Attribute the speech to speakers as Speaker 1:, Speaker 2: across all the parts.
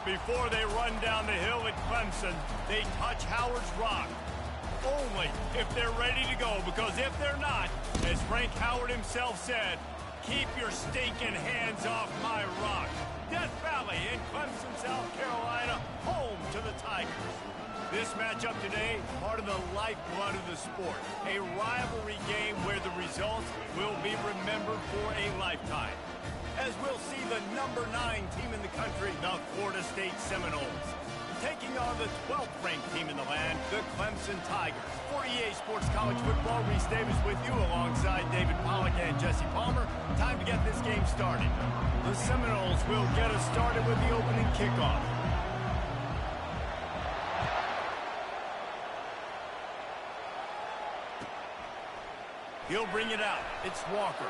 Speaker 1: Before they run down the hill at Clemson, they touch Howard's rock. Only if they're ready to go, because if they're not, as Frank Howard himself said, keep your stinking hands off my rock. Death Valley in Clemson, South Carolina, home to the Tigers. This matchup today, part of the lifeblood of the sport. A rivalry game where the results will be remembered for a lifetime. As we'll see the #9 team in the country, the Florida State Seminoles, taking on the 12th ranked team in the land, the Clemson Tigers. For EA Sports College Football, Reese Davis with you alongside David Pollack and Jesse Palmer. Time to get this game started. The Seminoles will get us started with the opening kickoff. He'll bring it out. It's Walker.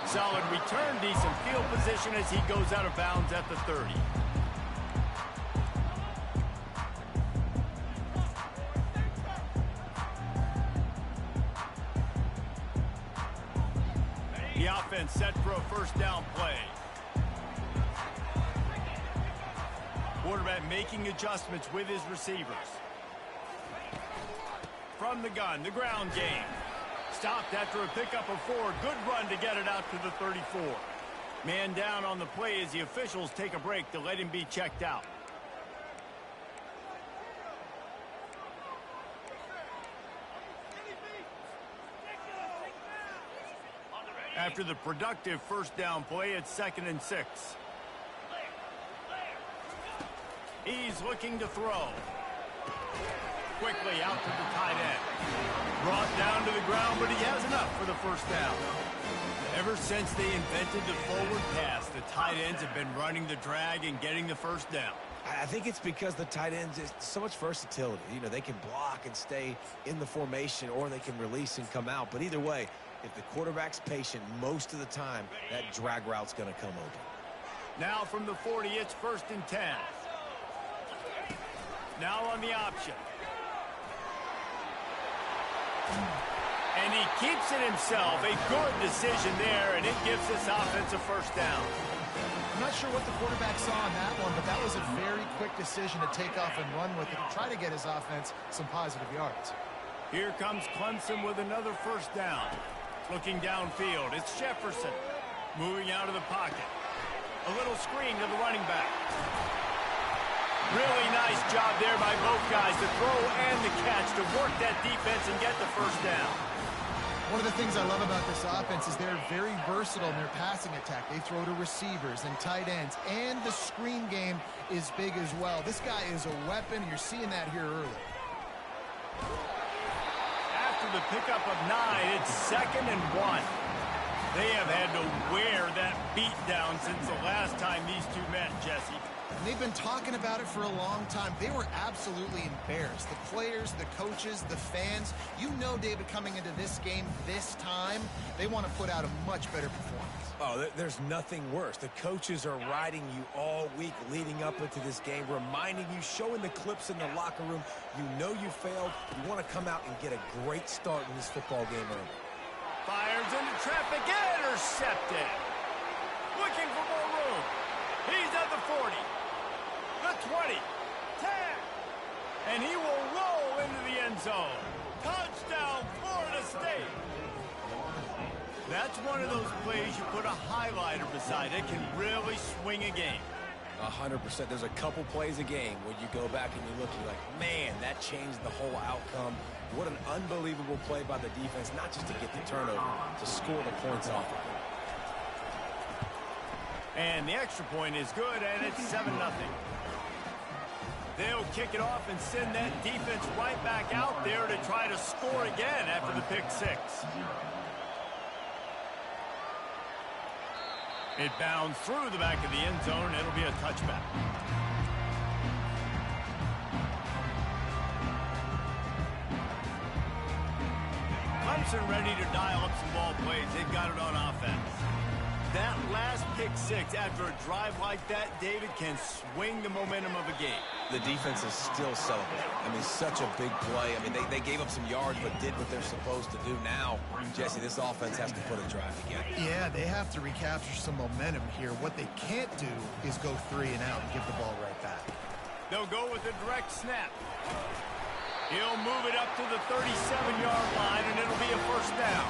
Speaker 1: Solid return, decent field position as he goes out of bounds at the 30. The offense set for a first down play. Quarterback making adjustments with his receivers. From the gun, the ground game. Stopped after a pickup of 4. Good run to get it out to the 34. Man down on the play as the officials take a break to let him be checked out. After the productive first down play, it's 2nd and 6. He's looking to throw. Quickly out to the tight end. Brought down to the ground, but he has enough for the first down. Ever since they invented the forward pass, the tight ends have been running the drag and getting the first down.
Speaker 2: I think it's because the tight ends is so much versatility. You know, they can block and stay in the formation, or they can release and come out. But either way, if the quarterback's patient most of the time, that drag route's going to come open.
Speaker 1: Now from the 40, it's 1st and 10. Now on the option. And he keeps it himself. A good decision there, and it gives this offense a first down.
Speaker 3: I'm not sure what the quarterback saw on that one, but that was a very quick decision to take off and run with it and try to get his offense some positive yards.
Speaker 1: Here comes Clemson with another first down. Looking downfield, it's Jefferson. Moving out of the pocket. A little screen to the running back. Really nice job there by both guys, the throw and the catch, to work that defense and get the first down.
Speaker 3: One of the things I love about this offense is they're very versatile in their passing attack. They throw to receivers and tight ends, and the screen game is big as well. This guy is a weapon. You're seeing that here early.
Speaker 1: After the pickup of 9, it's 2nd and 1. They have had to wear that beat down since the last time these two met, Jesse.
Speaker 3: And they've been talking about it for a long time. They were absolutely embarrassed. The players, the coaches, the fans. You know, David, coming into this game this time, they want to put out a much better performance.
Speaker 2: Oh, there's nothing worse. The coaches are riding you all week leading up into this game, reminding you, showing the clips in the locker room. You know you failed. You want to come out and get a great start in this football game early.
Speaker 1: Fires into traffic, intercepted. Looking for more room. He's at the 40. The 20, 10, and he will roll into the end zone. Touchdown, Florida State. That's one of those plays you put a highlighter beside it, can really swing a game.
Speaker 2: 100%. There's a couple plays a game where you go back and you look and you're like, man, that changed the whole outcome. What an unbelievable play by the defense, not just to get the turnover, to score the points off of it.
Speaker 1: And the extra point is good, and it's 7-0. They'll kick it off and send that defense right back out there to try to score again after the pick 6. It bounds through the back of the end zone. It'll be a touchback. Clemson ready to dial up some ball plays. They've got it on offense. That last pick six after a drive like that, David, can swing the momentum of a game.
Speaker 2: The defense is still celebrating. I mean, such a big play. I mean, they gave up some yards but did what they're supposed to do. Now, Jesse, this offense has to put a drive together.
Speaker 3: Yeah, they have to recapture some momentum here. What they can't do is go 3 and out and give the ball right back.
Speaker 1: They'll go with a direct snap. He'll move it up to the 37-yard line, and it'll be a first down.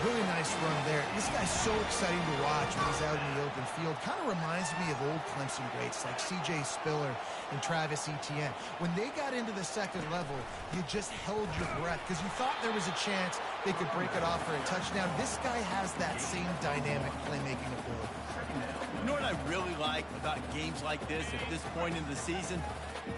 Speaker 3: Really nice run there. This guy's so exciting to watch when he's out in the open field. Kind of reminds me of old Clemson greats like C.J. Spiller and Travis Etienne. When they got into the second level, you just held your breath because you thought there was a chance they could break it off for a touchdown. This guy has that same dynamic playmaking ability.
Speaker 1: You know what I really like about games like this at this point in the season?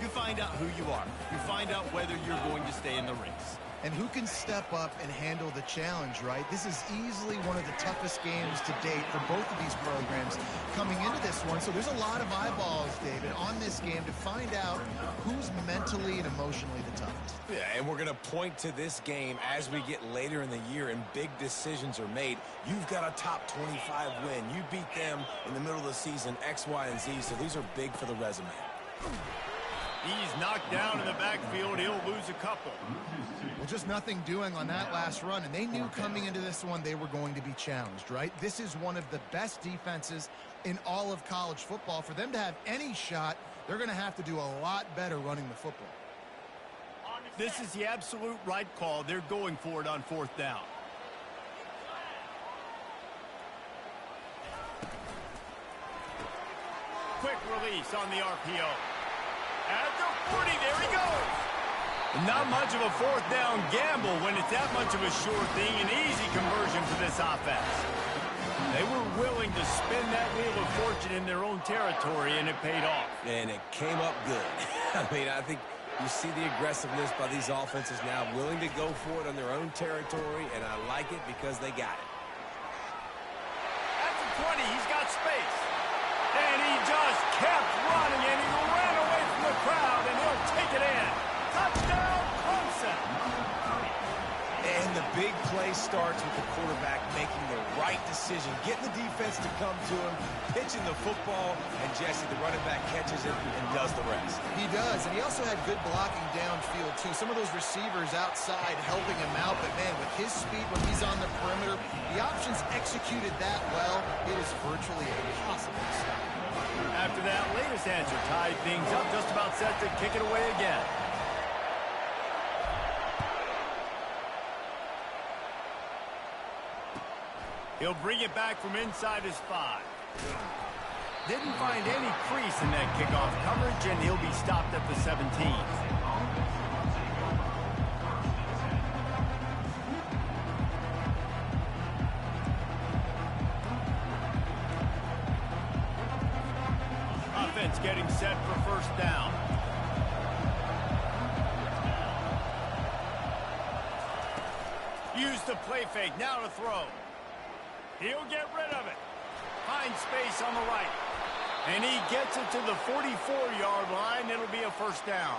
Speaker 1: You find out who you are. You find out whether you're going to stay in the race.
Speaker 3: And who can step up and handle the challenge, right? This is easily one of the toughest games to date for both of these programs coming into this one. So there's a lot of eyeballs, David, on this game to find out who's mentally and emotionally the toughest.
Speaker 2: Yeah, and we're going to point to this game as we get later in the year and big decisions are made. You've got a top 25 win. You beat them in the middle of the season, X, Y, and Z, so these are big for the resume.
Speaker 1: He's knocked down in the backfield. He'll lose a couple.
Speaker 3: Well, just nothing doing on that last run, and they knew coming into this one they were going to be challenged, right? This is one of the best defenses in all of college football. For them to have any shot, they're going to have to do a lot better running the football.
Speaker 1: This is the absolute right call. They're going for it on fourth down. Quick release on the RPO. At the 40, there he goes. Not much of a fourth down gamble when it's that much of a sure thing, an easy conversion for this offense. They were willing to spin that wheel of fortune in their own territory, and it paid off.
Speaker 2: And it came up good. I mean, I think you see the aggressiveness by these offenses now, willing to go for it on their own territory, and I like it because they got it.
Speaker 1: At the 20, he's got space. And he just kept running, and he ran away from the crowd, and he'll take it in. Touchdown, Clemson.
Speaker 2: And the big play starts with the quarterback making the right decision, getting the defense to come to him, pitching the football, and Jesse, the running back, catches it and does the rest.
Speaker 3: He does, and he also had good blocking downfield, too. Some of those receivers outside helping him out, but, man, with his speed when he's on the perimeter, the options executed that well, it is virtually impossible to stop.
Speaker 1: After that latest answer tied things up, just about set to kick it away again. He'll bring it back from inside his 5. Didn't find any crease in that kickoff coverage, and he'll be stopped at the 17. Offense getting set for first down. Use the play fake, now to throw. He'll get rid of it. Finds space on the right. And he gets it to the 44-yard line. It'll be a first down.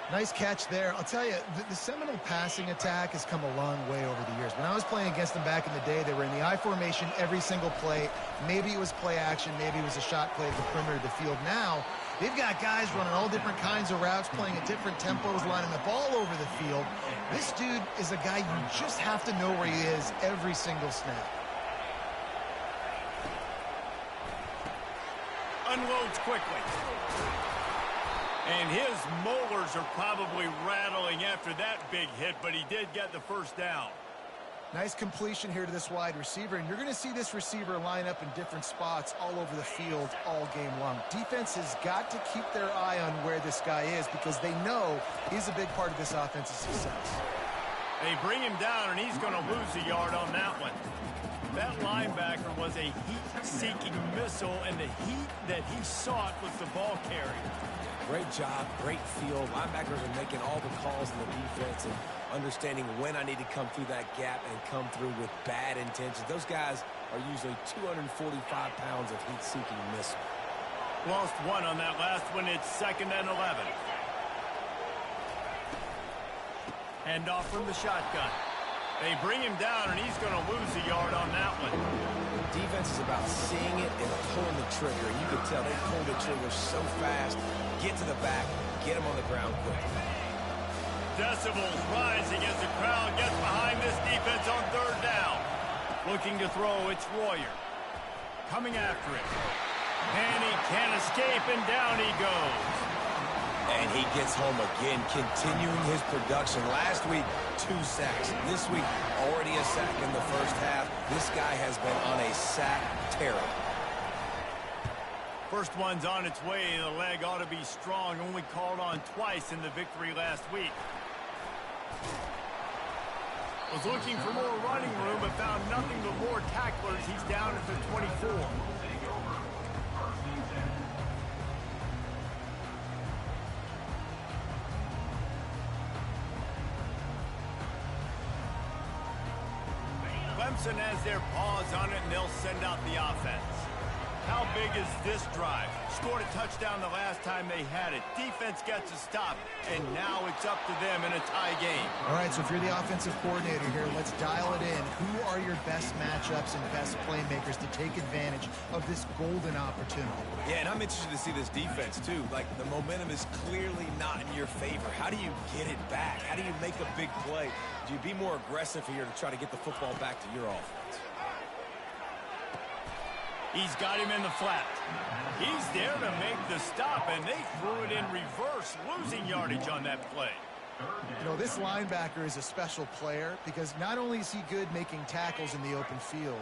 Speaker 3: Nice catch there. I'll tell you, the Seminole passing attack has come a long way over the years. When I was playing against them back in the day, they were in the I formation every single play. Maybe it was play action. Maybe it was a shot play at the perimeter of the field. Now, they've got guys running all different kinds of routes, playing at different tempos, lining the ball over the field. This dude is a guy you just have to know where he is every single snap.
Speaker 1: Unloads quickly. And his molars are probably rattling after that big hit, but he did get the first down.
Speaker 3: Nice completion here to this wide receiver, and you're going to see this receiver line up in different spots all over the field all game long. Defense has got to keep their eye on where this guy is because they know he's a big part of this offensive success.
Speaker 1: They bring him down, and he's going to lose a yard on that one. That linebacker was a heat-seeking missile, and the heat that he sought was the ball carrier.
Speaker 2: Great job, great field. Linebackers are making all the calls in the defense and understanding when I need to come through that gap and come through with bad intentions. Those guys are usually 245 pounds of heat-seeking missile.
Speaker 1: Lost one on that last one. It's 2nd and 11. Hand off from the shotgun. They bring him down, and he's going to lose a yard on that one.
Speaker 2: Defense is about seeing it and pulling the trigger. And you can tell they pull the trigger so fast. Get to the back, get him on the ground quickly.
Speaker 1: Decibels rising as the crowd gets behind this defense on third down. Looking to throw, it's Royer. Coming after it. And he can't escape, and down he goes.
Speaker 2: And he gets home again, continuing his production. Last week, 2 sacks. This week, already a sack in the first half. This guy has been on a sack tear.
Speaker 1: First one's on its way. The leg ought to be strong. Only called on twice in the victory last week. Was looking for more running room, but found nothing but more tacklers. He's down at the 24. Clemson has their paws on it, and they'll send out the offense. How big is this drive? Scored a touchdown the last time they had it. Defense gets a stop, and now it's up to them in a tie game.
Speaker 3: All right, so if you're the offensive coordinator here, let's dial it in. Who are your best matchups and best playmakers to take advantage of this golden opportunity?
Speaker 2: Yeah, and I'm interested to see this defense, too. Like, the momentum is clearly not in your favor. How do you get it back? How do you make a big play? Do you be more aggressive here to try to get the football back to your offense?
Speaker 1: He's got him in the flat. He's there to make the stop, and they threw it in reverse, losing yardage on that play.
Speaker 3: You know, this linebacker is a special player because not only is he good making tackles in the open field,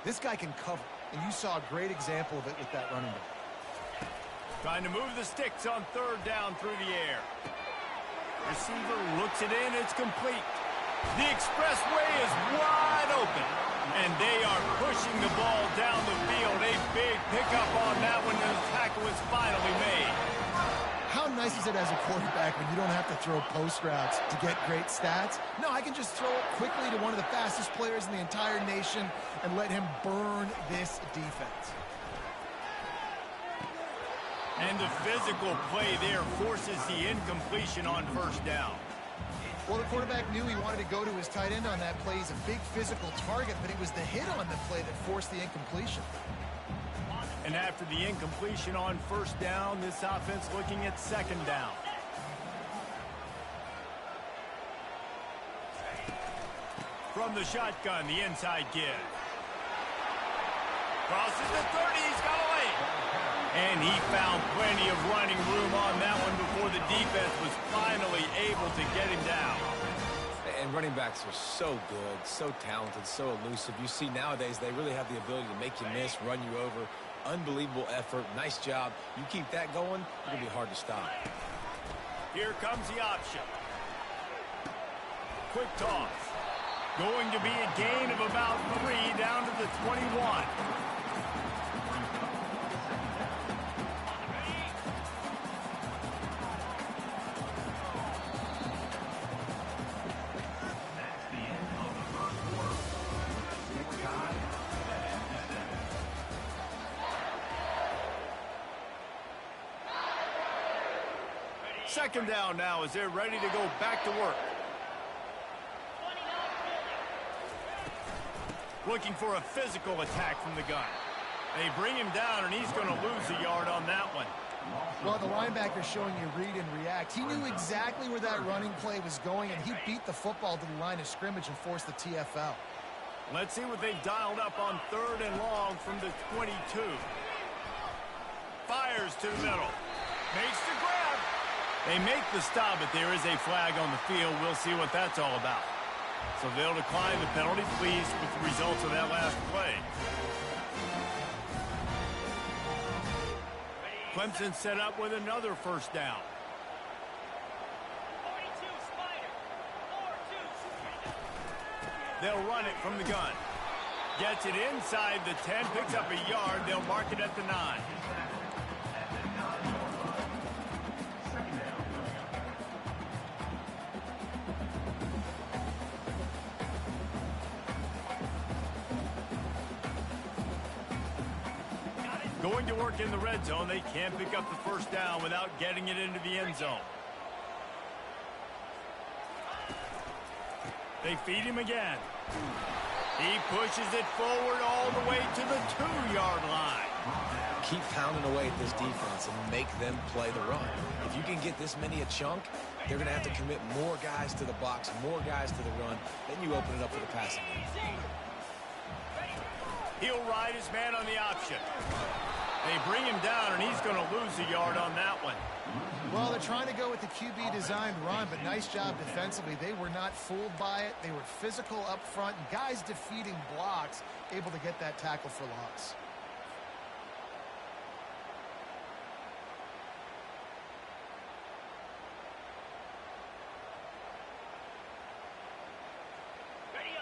Speaker 3: this guy can cover, and you saw a great example of it with that running back.
Speaker 1: Trying to move the sticks on third down through the air. Receiver looks it in, it's complete. The expressway is wide open, and they are pushing the ball down the field. A big pickup on that one, and the tackle is finally made.
Speaker 3: How nice is it as a quarterback when you don't have to throw post routes to get great stats? No, I can just throw it quickly to one of the fastest players in the entire nation and let him burn this defense.
Speaker 1: And the physical play there forces the incompletion on first down.
Speaker 3: Well, the quarterback knew he wanted to go to his tight end on that play. He's a big physical target, but it was the hit on the play that forced the incompletion.
Speaker 1: And after the incompletion on first down, this offense looking at second down. From the shotgun, the inside give. Crosses the 30, he's got a lane. And he found plenty of running room on that one before the defense was finally able to get him down.
Speaker 2: And running backs are so good, so talented, so elusive. You see nowadays they really have the ability to make you miss, run you over. Unbelievable effort. Nice job. You keep that going, it's going to be hard to stop.
Speaker 1: Here comes the option. Quick toss. Going to be a gain of about 3 down to the 21. Second down now as they're ready to go back to work. Looking for a physical attack from the gun. They bring him down, and he's going to lose a yard on that one.
Speaker 3: Well, the linebacker's showing you read and react. He knew exactly where that running play was going, and he beat the football to the line of scrimmage and forced the TFL.
Speaker 1: Let's see what they've dialed up on third and long from the 22. Fires to the middle. Makes the grab. They make the stop, but there is a flag on the field. We'll see what that's all about. So they'll decline the penalty, pleased with the results of that last play. Clemson set up with another first down. They'll run it from the gun. Gets it inside the 10, picks up a yard. They'll mark it at the 9. Going to work in the red zone. They can't pick up the first down without getting it into the end zone. They feed him again. He pushes it forward all the way to the 2-yard line.
Speaker 2: Keep pounding away at this defense and make them play the run. If you can get this many a chunk, they're going to have to commit more guys to the box, more guys to the run. Then you open it up for the passing game.
Speaker 1: He'll ride his man on the option. They bring him down, and he's going to lose a yard on that one.
Speaker 3: Well, they're trying to go with the QB designed run, but nice job defensively. They were not fooled by it. They were physical up front. Guys defeating blocks, able to get that tackle for loss.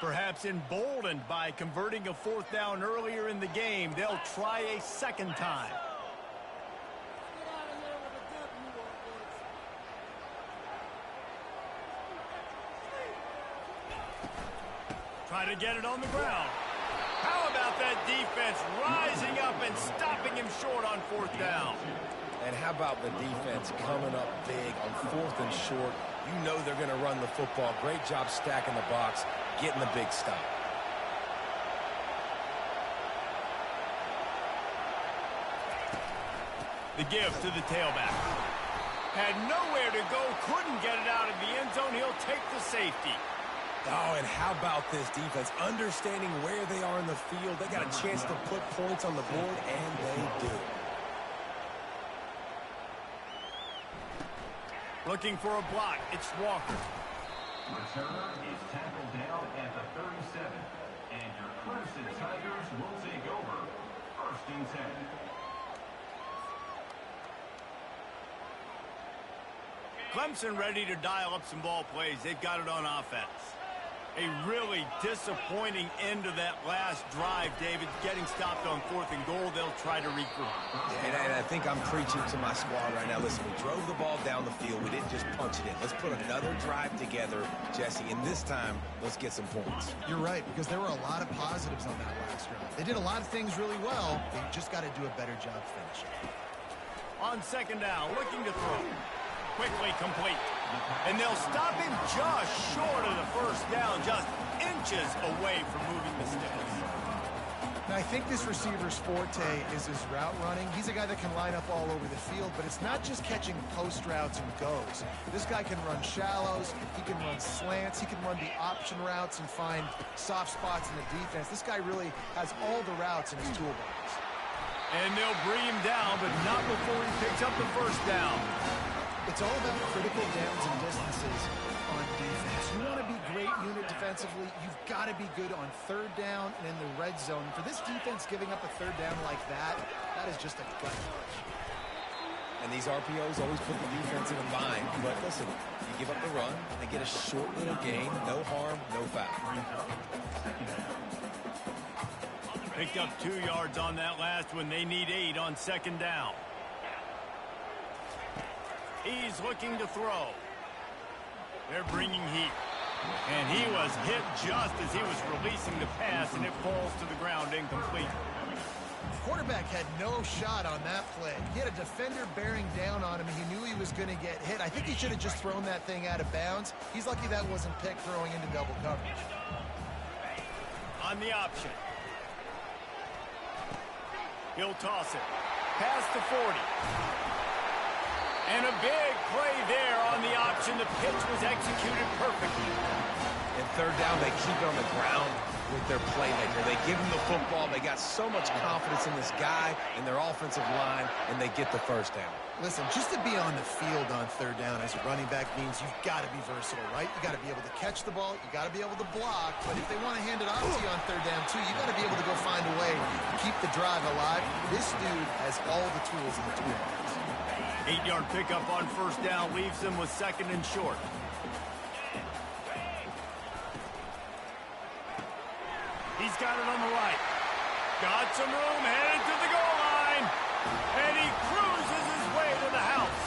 Speaker 1: Perhaps emboldened by converting a 4th down earlier in the game, they'll try a second time. Try to get it on the ground. How about that defense rising up and stopping him short on 4th down?
Speaker 2: And how about the defense coming up big on 4th and short? You know they're going to run the football. Great job stacking the box, getting the big stop.
Speaker 1: The give to the tailback. Had nowhere to go, couldn't get it out of the end zone. He'll take the safety.
Speaker 2: Oh, and how about this defense? Understanding where they are in the field. They got a chance to put points on the board, and they do.
Speaker 1: Looking for a block. It's Walker.
Speaker 4: Returner is tackled down at the 37. And your Clemson Tigers will take over. 1st and 10.
Speaker 1: Clemson ready to dial up some ball plays. They've got it on offense. A really disappointing end to that last drive, David. Getting stopped on 4th and goal, they'll try to regroup.
Speaker 2: And I think I'm preaching to my squad right now. Listen, we drove the ball down the field. We didn't just punch it in. Let's put another drive together, Jesse, and this time, let's get some points.
Speaker 3: You're right, because there were a lot of positives on that last drive. They did a lot of things really well. They just got to do a better job finishing.
Speaker 1: On 2nd down, looking to throw. Quickly complete. And they'll stop him just short of the 1st down, just inches away from moving the sticks.
Speaker 3: Now, I think this receiver's forte is his route running. He's a guy that can line up all over the field, but it's not just catching post routes and goes. This guy can run shallows, he can run slants, he can run the option routes and find soft spots in the defense. This guy really has all the routes in his toolbox.
Speaker 1: And they'll bring him down, but not before he picks up the 1st down.
Speaker 3: It's all about critical downs and distances on defense. You want to be great unit defensively, you've got to be good on 3rd down and in the red zone. For this defense giving up a 3rd down like that, that is just a gut punch.
Speaker 2: And these RPOs always put the defense in a bind. But listen, you give up the run, they get a short little gain, no harm, no foul.
Speaker 1: Picked up 2 yards on that last one. They need 8 on 2nd down. He's looking to throw. They're bringing heat. And he was hit just as he was releasing the pass, and it falls to the ground incomplete.
Speaker 3: The quarterback had no shot on that play. He had a defender bearing down on him, and he knew he was going to get hit. I think he should have just thrown that thing out of bounds. He's lucky that wasn't picked throwing into double coverage.
Speaker 1: On the option. He'll toss it. Past the 40. And a big play there on the option. The pitch was executed perfectly.
Speaker 2: And 3rd down, they keep it on the ground with their playmaker. They give him the football. They got so much confidence in this guy and their offensive line, and they get the 1st down.
Speaker 3: Listen, just to be on the field on 3rd down as a running back means you've got to be versatile, right? You got to be able to catch the ball. You got to be able to block. But if they want to hand it off to you on 3rd down, too, you got to be able to go find a way to keep the drive alive. This dude has all the tools in the toolbox.
Speaker 1: 8-yard pickup on 1st down leaves them with 2nd and short. He's got it on the right. Got some room, headed to the goal line. And he cruises his way to the house.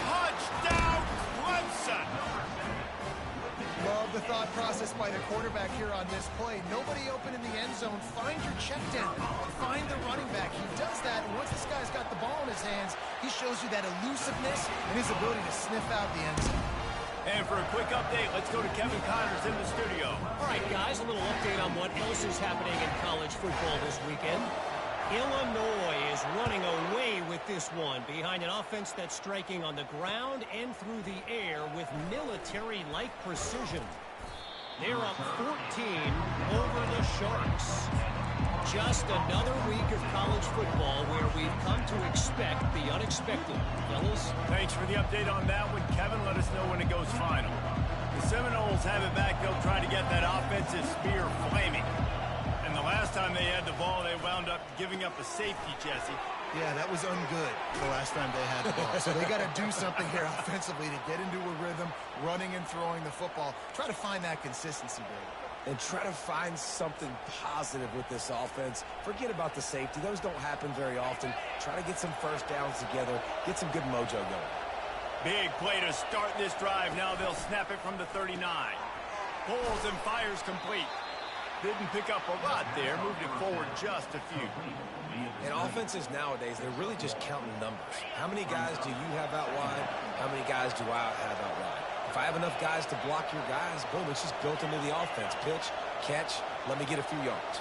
Speaker 1: Touchdown, Clemson.
Speaker 3: Love the thought process by the quarterback here on this play. Nobody open in the end zone. Find your check down. Find the running back. He does that, and once this guy's got the ball in his hands, he shows you that elusiveness and his ability to sniff out the end zone.
Speaker 1: And for a quick update, let's go to Kevin Connors in the studio.
Speaker 5: All right, guys, a little update on what else is happening in college football this weekend. Illinois is running away with this one behind an offense that's striking on the ground and through the air with military-like precision. They're up 14 over the Sharks. Just another week of college football where we've come to expect the unexpected. Fellas?
Speaker 1: Thanks for the update on that one, Kevin. Let us know when it goes final. The Seminoles have it back. They'll try to get that offensive spear flaming. And the last time they had the ball, they wound up giving up a safety, Jesse.
Speaker 3: Yeah, that was ungood the last time they had the ball. So they got to do something here offensively to get into a rhythm, running and throwing the football. Try to find that consistency, Brady.
Speaker 2: And try to find something positive with this offense. Forget about the safety. Those don't happen very often. Try to get some first downs together. Get some good mojo going.
Speaker 1: Big play to start this drive. Now they'll snap it from the 39. Pulls and fires complete. Didn't pick up a lot there. Moved it forward just a few.
Speaker 2: And offenses nowadays, they're really just counting numbers. How many guys do you have out wide? How many guys do I have out wide? If I have enough guys to block your guys, boom, it's just built into the offense. Pitch, catch, let me get a few yards.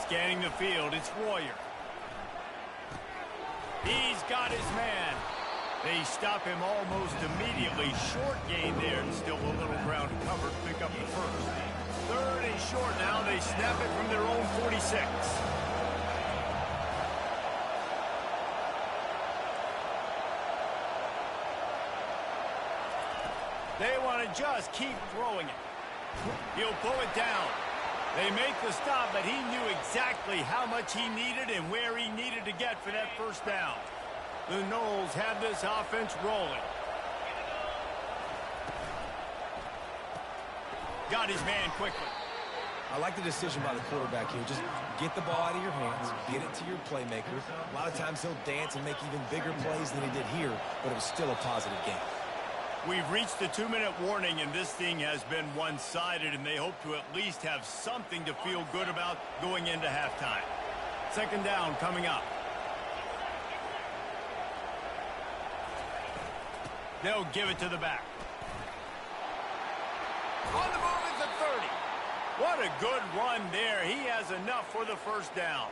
Speaker 1: Scanning the field, it's Royer. He's got his man. They stop him almost immediately. Short gain there, and still a little ground covered. Pick up the first. Third and short now. They snap it from their own 46. They want to just keep throwing it. He'll pull it down. They make the stop, but he knew exactly how much he needed and where he needed to get for that first down. The Noles have this offense rolling. Got his man quickly.
Speaker 2: I like the decision by the quarterback here. Just get the ball out of your hands, get it to your playmaker. A lot of times he'll dance and make even bigger plays than he did here, but it was still a positive game.
Speaker 1: We've reached the 2-minute warning, and this thing has been one-sided, and they hope to at least have something to feel good about going into halftime. Second down coming up. They'll give it to the back. On the move at the 30. What a good run there. He has enough for the first down.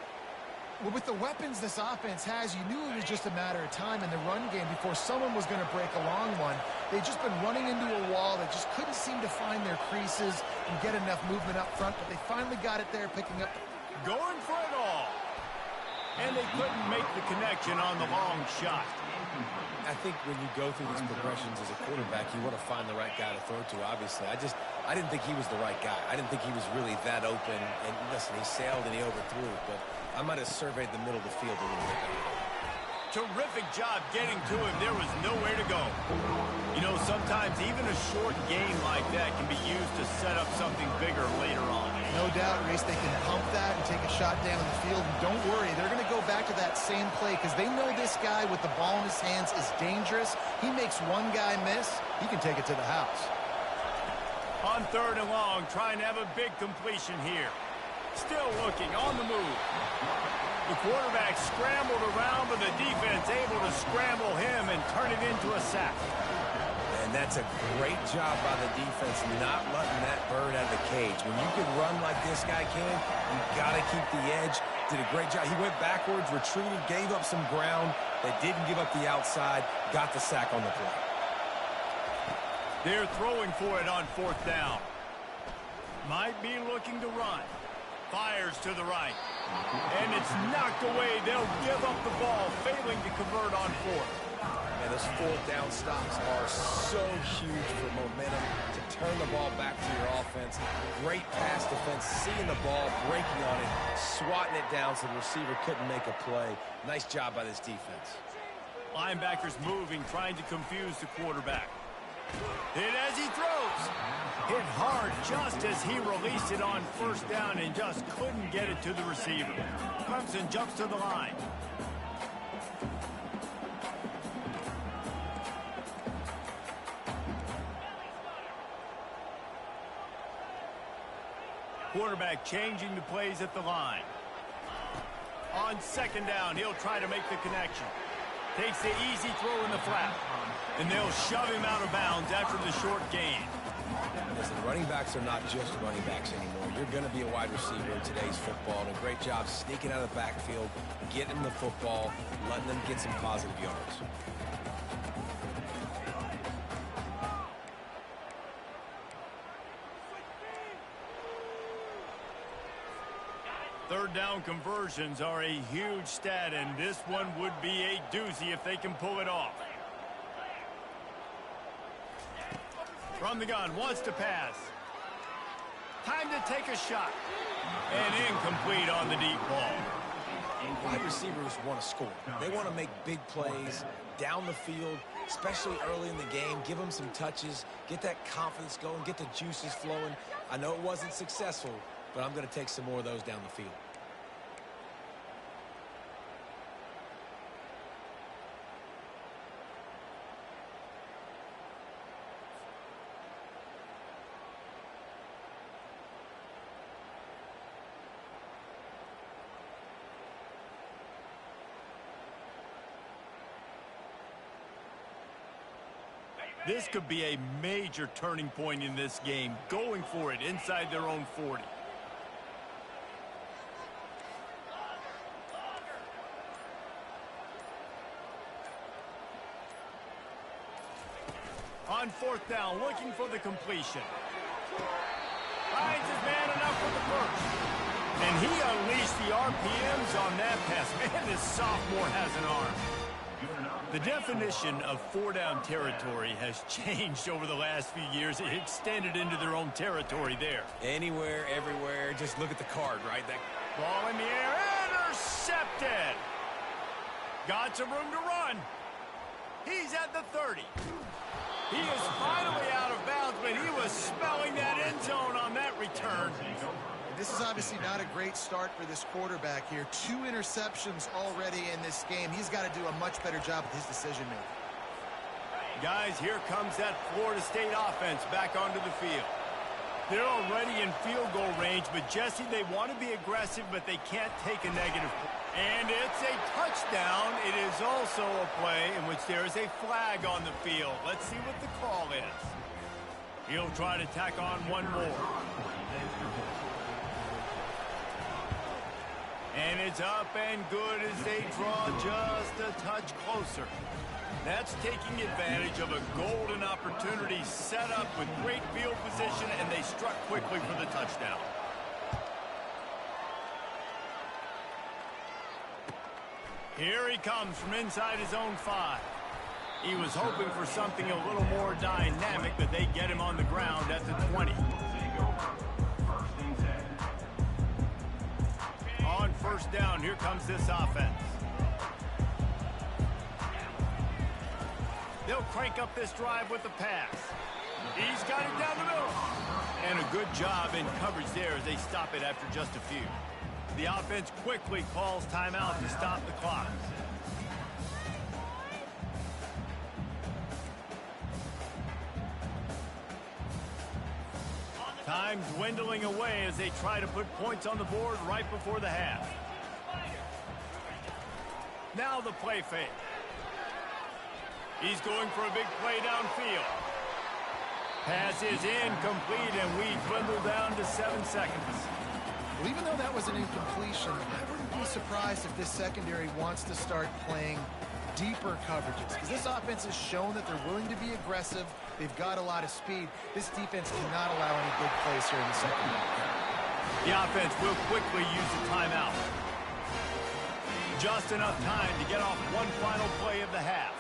Speaker 3: Well, with the weapons this offense has, you knew it was just a matter of time in the run game before someone was going to break a long one. They've just been running into a wall. They just couldn't seem to find their creases and get enough movement up front, but they finally got it there, picking up.
Speaker 1: Going for it all. And they couldn't make the connection on the long shot.
Speaker 2: I think when you go through these progressions as a quarterback, you want to find the right guy to throw to, obviously. I didn't think he was the right guy. I didn't think he was really that open. And listen, he sailed and he overthrew it, but I might have surveyed the middle of the field a little bit better.
Speaker 1: Terrific job getting to him. There was nowhere to go. You know, sometimes even a short gain like that can be used to set up something bigger later on.
Speaker 3: No doubt, Reese, they can pump that and take a shot down the field. And don't worry, they're going to go back to that same play because they know this guy with the ball in his hands is dangerous. He makes one guy miss, he can take it to the house.
Speaker 1: On third and long, trying to have a big completion here. Still looking, on the move. The quarterback scrambled around, but the defense able to scramble him and turn it into a sack.
Speaker 2: And that's a great job by the defense not letting that bird out of the cage. When you can run like this guy can, you got to keep the edge. Did a great job. He went backwards, retreated, gave up some ground. They didn't give up the outside, got the sack on the play.
Speaker 1: They're throwing for it on fourth down. Might be looking to run. Fires to the right. And it's knocked away. They'll give up the ball, failing to convert on fourth.
Speaker 2: And those fourth down stops are so huge for momentum to turn the ball back to your offense. Great pass defense, seeing the ball, breaking on it, swatting it down so the receiver couldn't make a play. Nice job by this defense.
Speaker 1: Linebackers moving, trying to confuse the quarterback. Hit as he throws. Hit hard just as he released it on first down and just couldn't get it to the receiver. Clemson jumps to the line. Quarterback changing the plays at the line. On second down, he'll try to make the connection. Takes the easy throw in the flat. And they'll shove him out of bounds after the short gain.
Speaker 2: Listen, running backs are not just running backs anymore. You're going to be a wide receiver in today's football. And a great job sneaking out of the backfield, getting them the football, letting them get some positive yards.
Speaker 1: Third down conversions are a huge stat, and this one would be a doozy if they can pull it off. From the gun, wants to pass. Time to take a shot. And incomplete on the deep ball.
Speaker 2: Wide receivers want to score. They want to make big plays down the field, especially early in the game. Give them some touches, get that confidence going, get the juices flowing. I know it wasn't successful, but I'm going to take some more of those down the field.
Speaker 1: This could be a major turning point in this game, going for it inside their own 40. On fourth down, looking for the completion. Finds his man enough for the first. And he unleashed the RPMs on that pass. Man, this sophomore has an arm. The definition of four-down territory has changed over the last few years. It extended into their own territory there.
Speaker 2: Anywhere, everywhere, just look at the card, right? That
Speaker 1: ball in the air, intercepted. Got some room to run. He's at the 30. He is finally out of bounds, but he was smelling that end zone on that return.
Speaker 3: This is obviously not a great start for this quarterback here. 2 interceptions already in this game. He's got to do a much better job with his decision-making.
Speaker 1: Guys, here comes that Florida State offense back onto the field. They're already in field goal range, but Jesse, they want to be aggressive, but they can't take a negative. And it's a touchdown. It is also a play in which there is a flag on the field. Let's see what the call is. He'll try to tack on one more. And it's up and good as they draw just a touch closer. That's taking advantage of a golden opportunity set up with great field position, and they struck quickly for the touchdown. Here he comes from inside his own 5. He was hoping for something a little more dynamic, but they get him on the ground at the 20. On first down, here comes this offense. They'll crank up this drive with the pass. He's got it down the middle. And a good job in coverage there as they stop it after just a few. The offense quickly calls timeout to stop the clock. Time dwindling away as they try to put points on the board right before the half. Now the play fake. He's going for a big play downfield. Pass is incomplete, and we dwindle down to 7 seconds.
Speaker 3: Well, even though that was an incompletion, I wouldn't be surprised if this secondary wants to start playing deeper coverages, because this offense has shown that they're willing to be aggressive. They've got a lot of speed. This defense cannot allow any big plays here in the second half.
Speaker 1: The offense will quickly use the timeout. Just enough time to get off one final play of the half.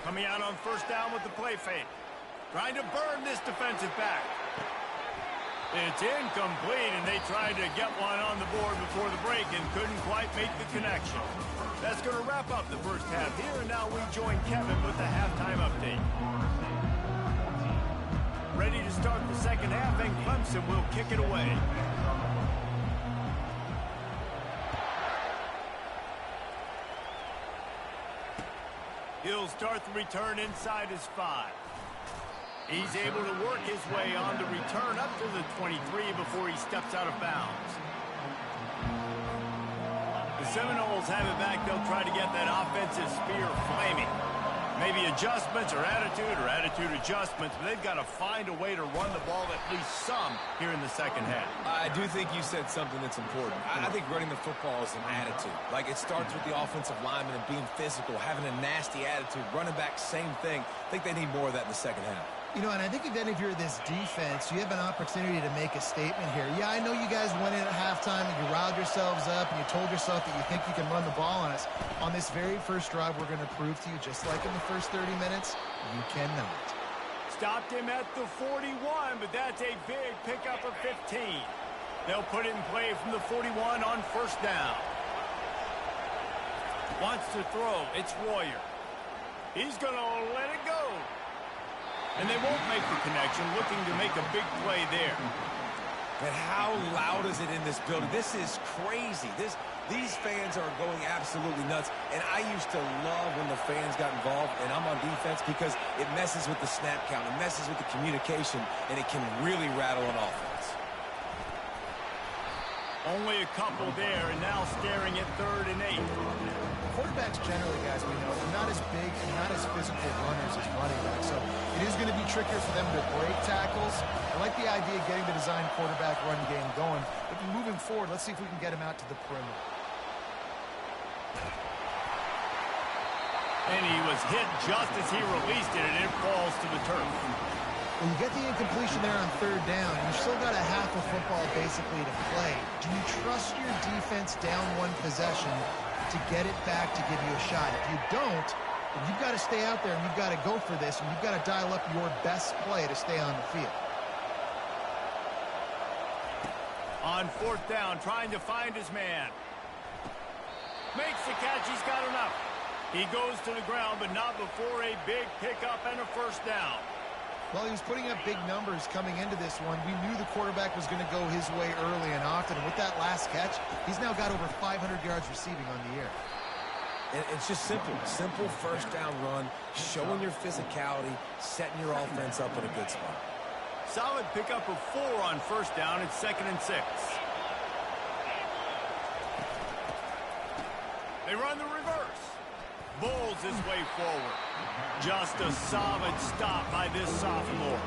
Speaker 1: Coming out on first down with the play fake. Trying to burn this defensive back. It's incomplete, and they tried to get one on the board before the break and couldn't quite make the connection. That's going to wrap up the first half here, and now we join Kevin with the halftime update. Ready to start the second half, and Clemson will kick it away. He'll start the return inside his 5. He's able to work his way on the return up to the 23 before he steps out of bounds. The The Seminoles have it back. They'll try to get that offensive spear flaming. Maybe adjustments or attitude adjustments, but they've got to find a way to run the ball at least some here in the second half.
Speaker 2: I do think you said something that's important. I think running the football is an attitude. Like, it starts with the offensive lineman and being physical, having a nasty attitude. Running back, same thing. I think they need more of that in the second half.
Speaker 3: You know, and I think then if you're this defense, you have an opportunity to make a statement here. Yeah, I know you guys went in at halftime and you riled yourselves up and you told yourself that you think you can run the ball on us. On this very first drive, we're going to prove to you, just like in the first 30 minutes, you cannot.
Speaker 1: Stopped him at the 41, but that's a big pickup of 15. They'll put it in play from the 41 on first down. Wants to throw. It's Royer. He's going to let it go. And they won't make the connection, looking to make a big play there.
Speaker 2: But how loud is it in this building? This is crazy. These fans are going absolutely nuts. And I used to love when the fans got involved, and I'm on defense, because it messes with the snap count. It messes with the communication, and it can really rattle an offense.
Speaker 1: Only a couple there, and now staring at 3rd and 8.
Speaker 3: Quarterbacks generally, guys, we know, they're not as big and not as physical runners as running backs, so it is going to be trickier for them to break tackles. I like the idea of getting the design quarterback run game going, but moving forward, let's see if we can get him out to the perimeter.
Speaker 1: And he was hit just as he released it, and it falls to the turf.
Speaker 3: When you get the incompletion there on 3rd down, you've still got a half of football basically to play. Do you trust your defense down one possession to get it back to give you a shot? If you don't, then you've got to stay out there and you've got to go for this, and you've got to dial up your best play to stay on the field.
Speaker 1: On 4th down, trying to find his man. Makes the catch. He's got enough. He goes to the ground, but not before a big pickup and a first down.
Speaker 3: Well, he was putting up big numbers coming into this one. We knew the quarterback was going to go his way early and often. And with that last catch, he's now got over 500 yards receiving on the year.
Speaker 2: And it's just simple. Simple first down run, showing your physicality, setting your offense up in a good spot.
Speaker 1: Solid pickup of 4 on first down. It's 2nd and 6. They run the reverse. Bowls his way forward. Just a solid stop by this sophomore.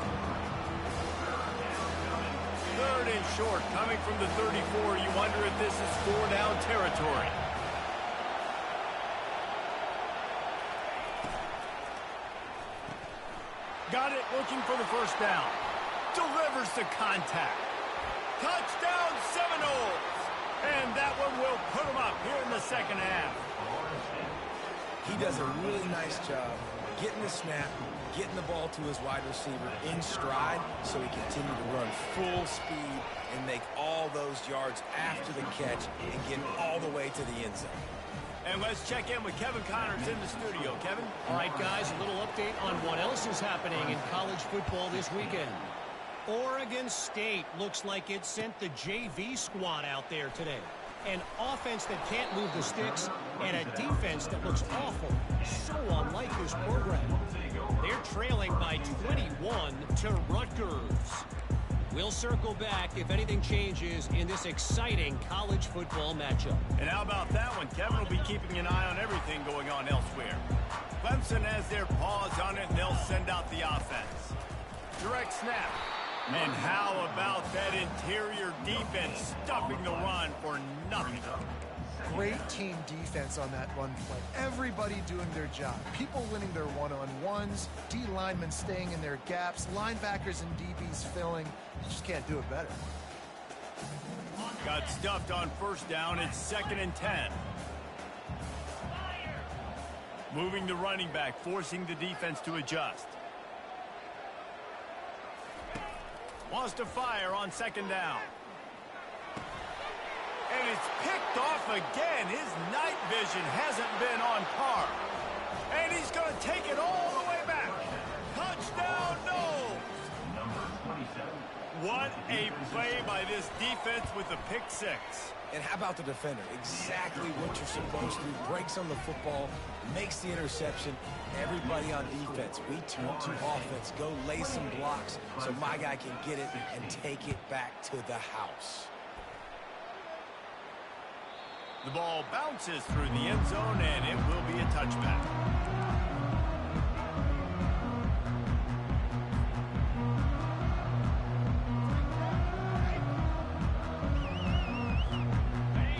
Speaker 1: 3rd and short, coming from the 34. You wonder if this is 4-down territory. Got it, looking for the first down. Delivers the contact. Touchdown Seminoles! And that one will put them up here in the second half.
Speaker 2: He does a really nice job getting the snap, getting the ball to his wide receiver in stride, so he continued to run full speed and make all those yards after the catch and get all the way to the end zone.
Speaker 1: And let's check in with Kevin Connors in the studio. Kevin?
Speaker 5: All right, guys, a little update on what else is happening in college football this weekend. Oregon State looks like it sent the JV squad out there today. An offense that can't move the sticks, and a defense that looks awful. So unlike this program. They're trailing by 21 to Rutgers. We'll circle back if anything changes in this exciting college football matchup.
Speaker 1: And how about that one? Kevin will be keeping an eye on everything going on elsewhere. Clemson has their paws on it, and they'll send out the offense. Direct snap. And how about that interior defense stuffing the run for nothing?
Speaker 3: Great team defense on that run play. Everybody doing their job. People winning their one-on-ones, D linemen staying in their gaps, linebackers and DBs filling. You just can't do it better.
Speaker 1: Got stuffed on first down. It's 2nd and 10. Moving the running back, forcing the defense to adjust. Wants to fire on 2nd down. And it's picked off again. His night vision hasn't been on par. And he's going to take it all the way back. Touchdown, no! What a play by this defense with the pick 6.
Speaker 2: And how about the defender? Exactly what you're supposed to do. Breaks on the football, makes the interception. Everybody on defense, we turn to offense. Go lay some blocks so my guy can get it and take it back to the house.
Speaker 1: The ball bounces through the end zone, and it will be a touchback.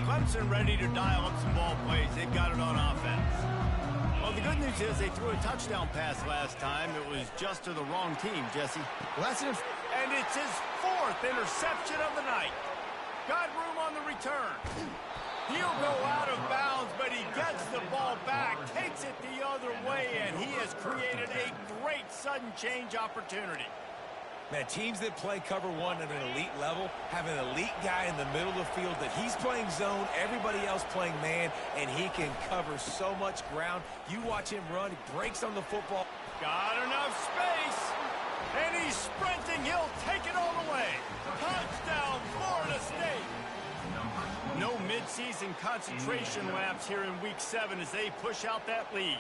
Speaker 1: Clemson ready to dial up some ball plays. They've got it on offense. Well, the good news is they threw a touchdown pass last time. It was just to the wrong team, Jesse.
Speaker 3: Well, that's it.
Speaker 1: And it's his 4th interception of the night. Got room on the return. He'll go out of bounds, but he gets the ball back, takes it the other way, and he has created a great sudden change opportunity.
Speaker 2: Man, teams that play cover one at an elite level have an elite guy in the middle of the field that he's playing zone, everybody else playing man, and he can cover so much ground. You watch him run, he breaks on the football.
Speaker 1: Got enough space, and he's sprinting. He'll take it all the way. Touchdown, Florida State. No midseason concentration laps here in Week 7 as they push out that lead.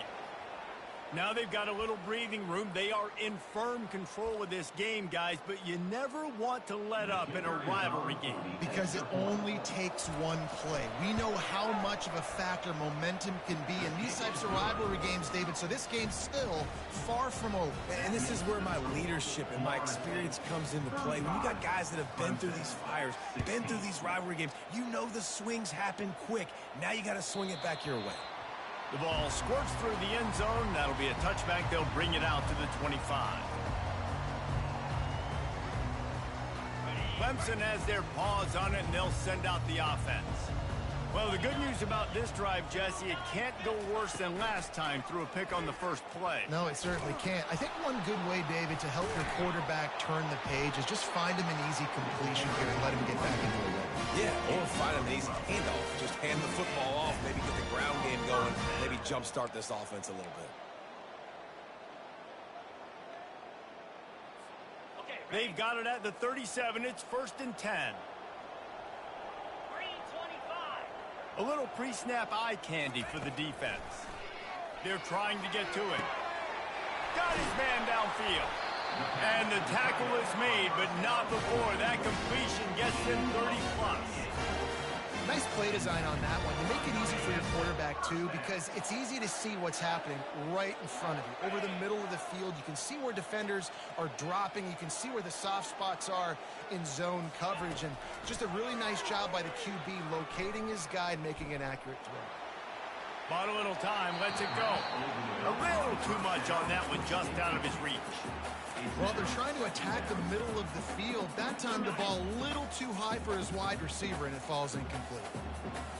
Speaker 1: Now they've got a little breathing room. They are in firm control of this game, guys, but you never want to let up in a rivalry game.
Speaker 3: Because it only takes one play. We know how much of a factor momentum can be in these types of rivalry games, David, so this game's still far from over.
Speaker 2: And this is where my leadership and my experience comes into play. When you got guys that have been through these fires, been through these rivalry games, you know the swings happen quick. Now you got to swing it back your way.
Speaker 1: The ball squirts through the end zone. That'll be a touchback. They'll bring it out to the 25. Clemson has their paws on it, and they'll send out the offense. Well, the good news about this drive, Jesse, it can't go worse than last time through a pick on the first play.
Speaker 3: No, it certainly can't. I think one good way, David, to help your quarterback turn the page is just find him an easy completion here and let him get back into a rhythm.
Speaker 2: Yeah, or find him an easy handoff. Just hand the football off, maybe get the ground game going, maybe jumpstart this offense a little bit.
Speaker 1: They've got it at the 37. It's 1st and 10. A little pre-snap eye candy for the defense. They're trying to get to it. Got his man downfield. And the tackle is made, but not before that completion gets them 30-plus.
Speaker 3: Nice play design on that one. You make it easy for your quarterback, too, because it's easy to see what's happening right in front of you. Over the middle of the field, you can see where defenders are dropping. You can see where the soft spots are in zone coverage. And just a really nice job by the QB locating his guy and making an accurate throw.
Speaker 1: Bought a little time, lets it go. A little too much on that one, just out of his reach.
Speaker 3: Well, they're trying to attack the middle of the field. That time the ball a little too high for his wide receiver, and it falls incomplete.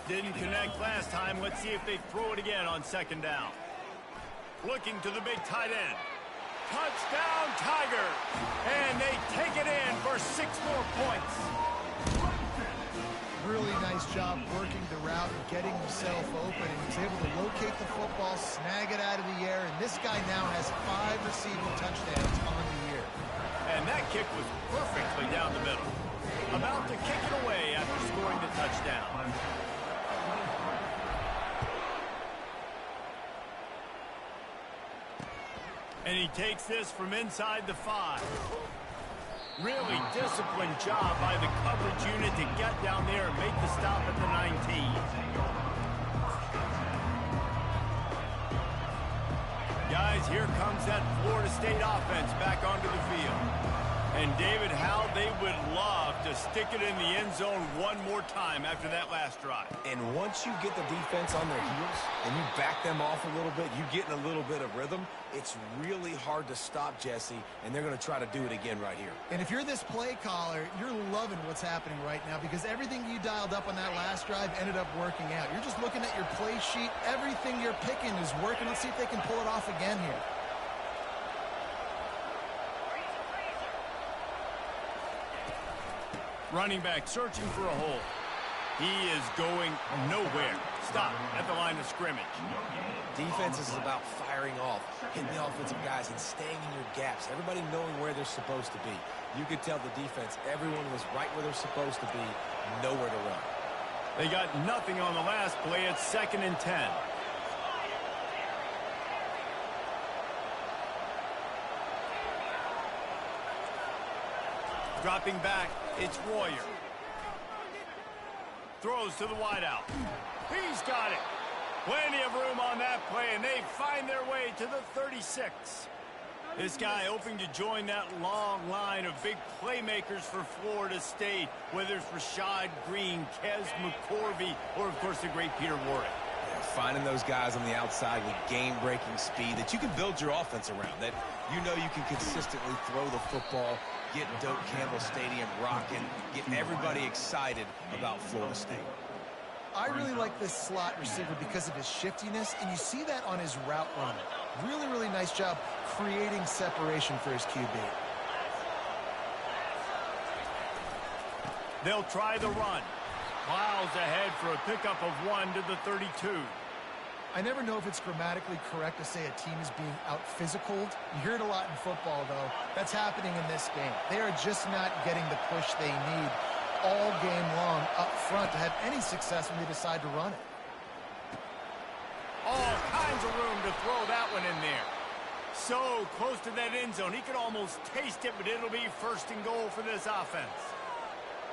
Speaker 1: Didn't connect last time. Let's see if they throw it again on 2nd down. Looking to the big tight end. Touchdown, Tiger! And they take it in for 6 more points.
Speaker 3: Really nice job working the route and getting himself open, and he's able to locate the football, snag it out of the air, and this guy now has 5 receiving touchdowns on the year.
Speaker 1: And that kick was perfectly down the middle. About to kick it away after scoring the touchdown. And he takes this from inside the 5. Really disciplined job by the coverage unit to get down there and make the stop at the 19. Guys, here comes that Florida State offense back onto the field. And David, how they would love to stick it in the end zone one more time after that last drive.
Speaker 2: And once you get the defense on their heels and you back them off a little bit, you get in a little bit of rhythm, it's really hard to stop, Jesse, and they're going to try to do it again right here.
Speaker 3: And if you're this play caller, you're loving what's happening right now because everything you dialed up on that last drive ended up working out. You're just looking at your play sheet. Everything you're picking is working. Let's see if they can pull it off again here.
Speaker 1: Running back searching for a hole. He is going nowhere. Stop at the line of scrimmage.
Speaker 2: Defense is about firing off, hitting the offensive guys, and staying in your gaps. Everybody knowing where they're supposed to be. You could tell the defense, everyone was right where they're supposed to be, nowhere to run.
Speaker 1: They got nothing on the last play. It's 2nd and 10. Dropping back, it's Royer. Throws to the wideout. He's got it. Plenty of room on that play, and they find their way to the 36. This guy hoping to join that long line of big playmakers for Florida State, whether it's Rashad Green, Kez McCorvey, or, of course, the great Peter Warrick.
Speaker 2: Yeah, finding those guys on the outside with game-breaking speed that you can build your offense around, that you know you can consistently throw the football, get Doak Campbell Stadium rocking, get everybody excited about Florida State.
Speaker 3: I really like this slot receiver because of his shiftiness, and you see that on his route running. Really, really nice job creating separation for his QB.
Speaker 1: They'll try the run. Miles ahead for a pickup of 1 to the 32.
Speaker 3: I never know if it's grammatically correct to say a team is being out-physicaled. You hear it a lot in football, though. That's happening in this game. They are just not getting the push they need all game long up front to have any success when they decide to run it.
Speaker 1: All kinds of room to throw that one in there. So close to that end zone. He could almost taste it, but it'll be 1st and goal for this offense.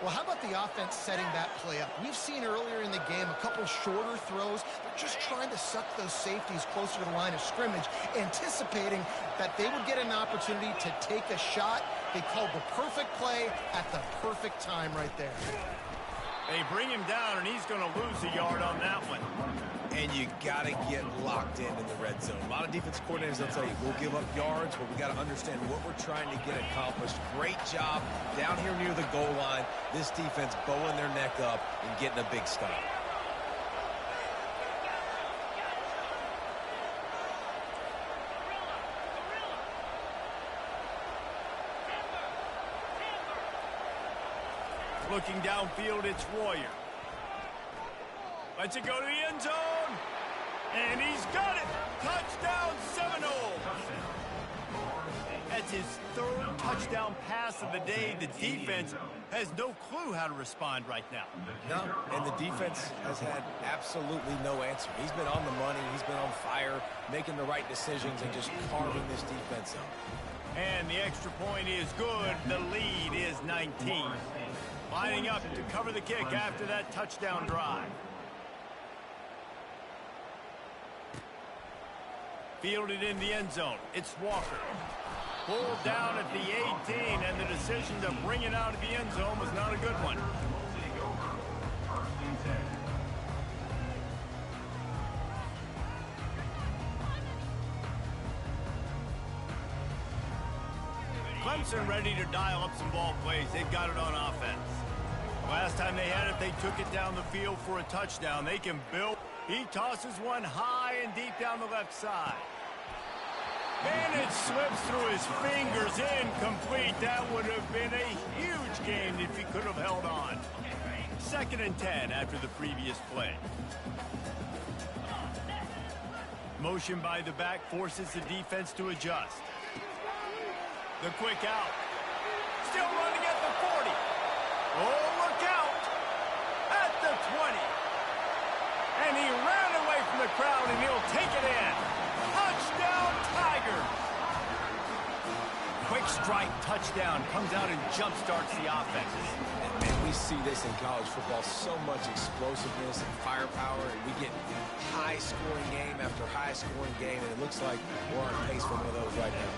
Speaker 3: Well, how about the offense setting that play up? We've seen earlier in the game a couple shorter throws. They're just trying to suck those safeties closer to the line of scrimmage, anticipating that they would get an opportunity to take a shot. They called the perfect play at the perfect time right there.
Speaker 1: They bring him down, and he's going to lose a yard on that one.
Speaker 2: And you got to get locked in the red zone. A lot of defense coordinators, they'll tell you, we'll give up yards, but we got to understand what we're trying to get accomplished. Great job down here near the goal line. This defense bowing their neck up and getting a big stop.
Speaker 1: Looking downfield, it's Royer. Lets it go to the end zone. And he's got it. Touchdown, Seminoles. That's his 3rd touchdown pass of the day. The defense has no clue how to respond right now.
Speaker 2: No, and the defense has had absolutely no answer. He's been on the money. He's been on fire, making the right decisions and just carving this defense up.
Speaker 1: And the extra point is good. The lead is 19. Lining up to cover the kick after that touchdown drive. Fielded in the end zone. It's Walker. Pulled down at the 18, and the decision to bring it out of the end zone was not a good one. Clemson ready to dial up some ball plays. They've got it on offense. Last time they had it, they took it down the field for a touchdown. They can build. He tosses one high and deep down the left side. And it slips through his fingers, incomplete. That would have been a huge gain if he could have held on. 2nd and 10 after the previous play. Motion by the back forces the defense to adjust. The quick out. Still running at the 40. Oh, look out. At the 20. And he ran away from the crowd, and he'll take it in. Touchdown, Tigers. Quick strike touchdown comes out and jump-starts the offense.
Speaker 2: And man, we see this in college football, so much explosiveness and firepower, and we get high-scoring game after high-scoring game, and it looks like we're on pace for one of those right now.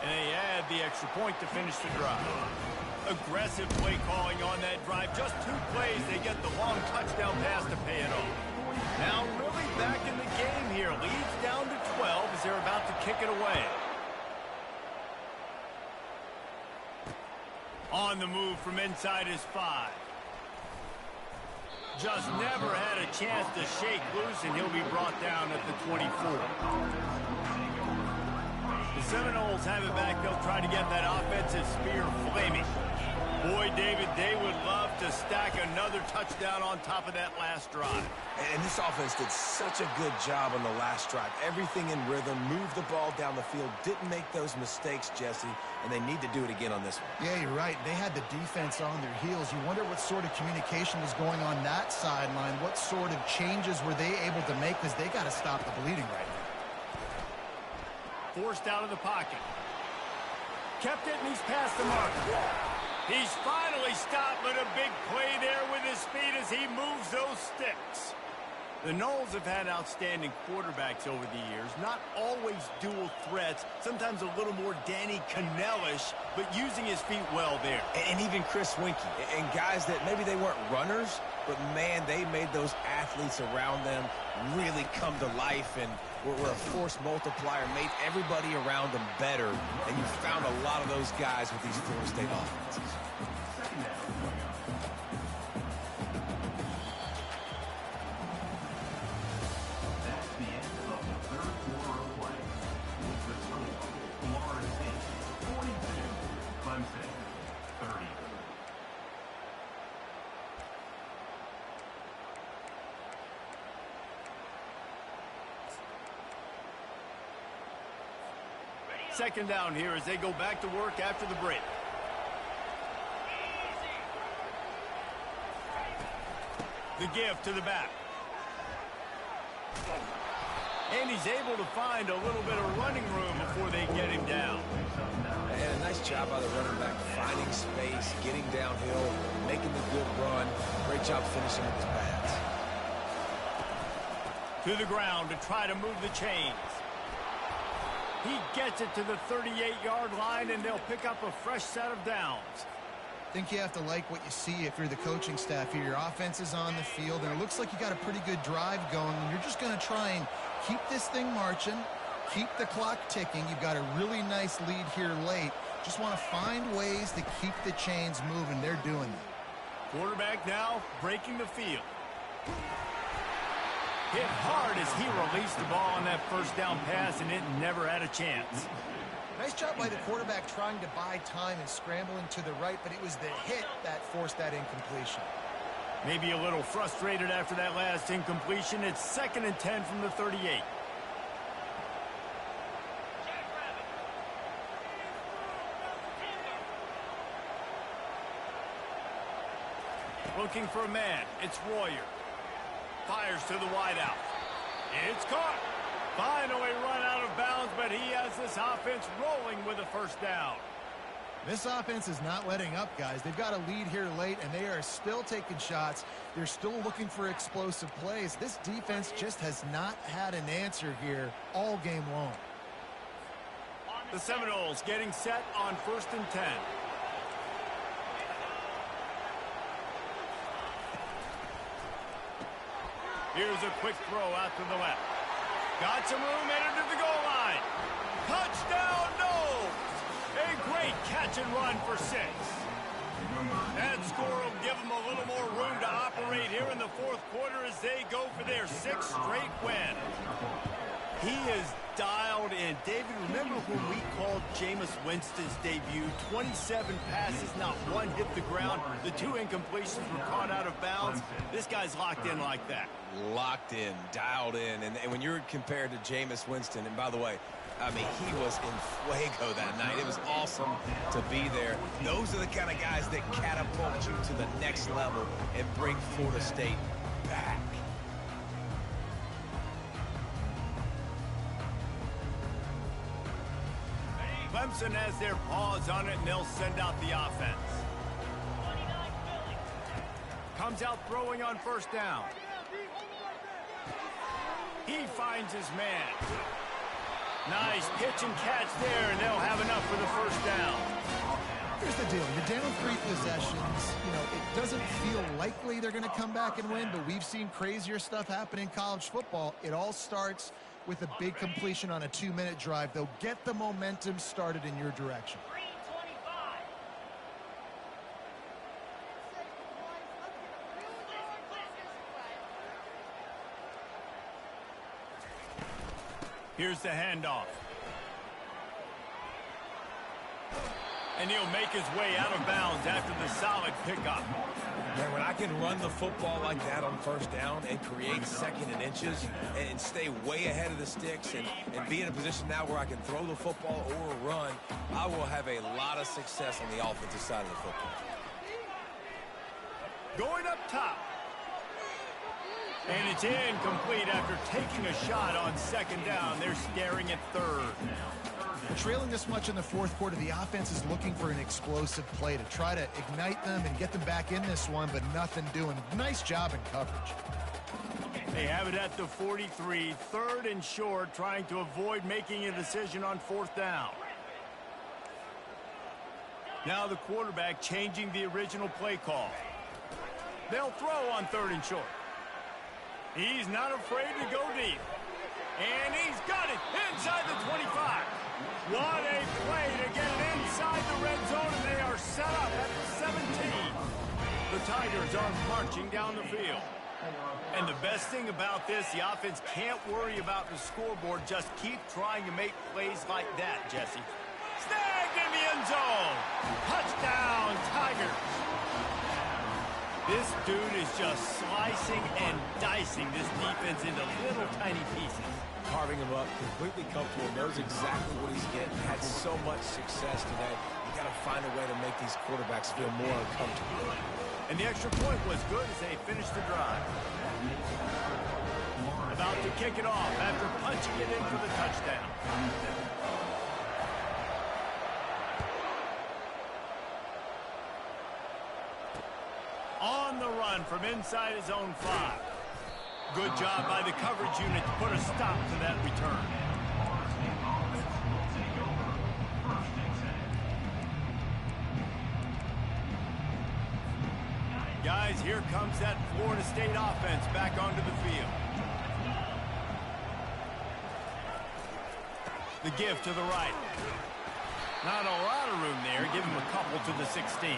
Speaker 1: And they add the extra point to finish the drive. Aggressive play calling on that drive. Just 2 plays, they get the long touchdown pass to pay it off. Now really back in the game here. Leads down to 12 as they're about to kick it away. On the move from inside his 5. Just never had a chance to shake loose, and he'll be brought down at the 24. The Seminoles have it back. They'll try to get that offensive spear flaming. Boy, David, they would love to stack another touchdown on top of that last drive.
Speaker 2: And this offense did such a good job on the last drive. Everything in rhythm, moved the ball down the field, didn't make those mistakes, Jesse, and they need to do it again on this one.
Speaker 3: Yeah, you're right. They had the defense on their heels. You wonder what sort of communication was going on that sideline. What sort of changes were they able to make, because they got to stop the bleeding right now.
Speaker 1: Forced out of the pocket. Kept it, and he's past the mark. He's finally stopped, but a big play there with his speed as he moves those sticks. The Noles have had outstanding quarterbacks over the years, not always dual threats, sometimes a little more Danny Cannell-ish, but using his feet well there.
Speaker 2: And even Chris Winkie, and guys that maybe they weren't runners, but man, they made those athletes around them really come to life and were a force multiplier, made everybody around them better, and you found a lot of those guys with these Florida State offenses.
Speaker 1: Second down here as they go back to work after the break. The give to the back. And he's able to find a little bit of running room before they get him down.
Speaker 2: And a nice job by the running back, finding space, getting downhill, making the good run. Great job finishing with his pads.
Speaker 1: To the ground to try to move the chains. He gets it to the 38-yard line, and they'll pick up a fresh set of downs.
Speaker 3: I think you have to like what you see if you're the coaching staff here. Your offense is on the field, and it looks like you got a pretty good drive going, and you're just going to try and keep this thing marching, keep the clock ticking. You've got a really nice lead here late. Just want to find ways to keep the chains moving. They're doing it.
Speaker 1: Quarterback now breaking the field. Hit hard as he released the ball on that first down pass, and it never had a chance.
Speaker 3: Nice job by the quarterback trying to buy time and scrambling to the right, but it was the hit that forced that incompletion.
Speaker 1: Maybe a little frustrated after that last incompletion. It's 2nd and 10 from the 38. Looking for a man. It's Royer. Fires to the wideout. It's caught. Finally run out of bounds, but he has this offense rolling with a first down.
Speaker 3: This offense is not letting up, guys. They've got a lead here late, and they are still taking shots. They're still looking for explosive plays. This defense just has not had an answer here all game long.
Speaker 1: The Seminoles getting set on 1st and 10. Here's a quick throw out to the left. Got some room, headed to the goal line. Touchdown, Noles! A great catch and run for 6. That score will give them a little more room to operate here in the 4th quarter as they go for their 6th straight win. He is dialed in. David, remember when we called Jameis Winston's debut? 27 passes, not one hit the ground. The 2 incompletions were caught out of bounds. This guy's locked in like that.
Speaker 2: Locked in, dialed in. And when you're compared to Jameis Winston, and by the way, I mean, he was in fuego that night. It was awesome to be there. Those are the kind of guys that catapult you to the next level and bring Florida State back.
Speaker 1: Clemson has their paws on it, and they'll send out the offense. Comes out throwing on 1st down. He finds his man. Nice pitch and catch there, and they'll have enough for the 1st down.
Speaker 3: Here's the deal. You're down 3 possessions. You know, it doesn't feel likely they're going to come back and win, but we've seen crazier stuff happen in college football. It all starts with a big completion on a 2-minute drive. They'll get the momentum started in your direction.
Speaker 1: Here's the handoff. And he'll make his way out of bounds after the solid pickup.
Speaker 2: Man, when I can run the football like that on 1st down and create 2nd and inches and stay way ahead of the sticks and be in a position now where I can throw the football or run, I will have a lot of success on the offensive side of the football.
Speaker 1: Going up top. And it's incomplete after taking a shot on 2nd down. They're staring at 3rd.
Speaker 3: Trailing this much in the fourth quarter, the offense is looking for an explosive play to try to ignite them and get them back in this one, but nothing doing. Nice job in coverage.
Speaker 1: They have it at the 43, 3rd and short, trying to avoid making a decision on 4th down. Now the quarterback changing the original play call. They'll throw on 3rd and short. He's not afraid to go deep. And he's got it inside the 25. What a play to get it inside the red zone, and they are set up at the 17. The Tigers are marching down the field. And the best thing about this, the offense can't worry about the scoreboard. Just keep trying to make plays like that, Jesse. Snagged in the end zone. Touchdown, Tigers. This dude is just slicing and dicing this defense into little tiny pieces.
Speaker 2: Carving him up, completely comfortable, knows exactly what he's getting. Had so much success today. You got to find a way to make these quarterbacks feel more uncomfortable.
Speaker 1: And the extra point was good as they finished the drive. About to kick it off after punching it in for the touchdown. On the run from inside his own 5. Good job by the coverage unit to put a stop to that return. Guys, here comes that Florida State offense back onto the field. The give to the right. Not a lot of room there. Give him a couple to the 16.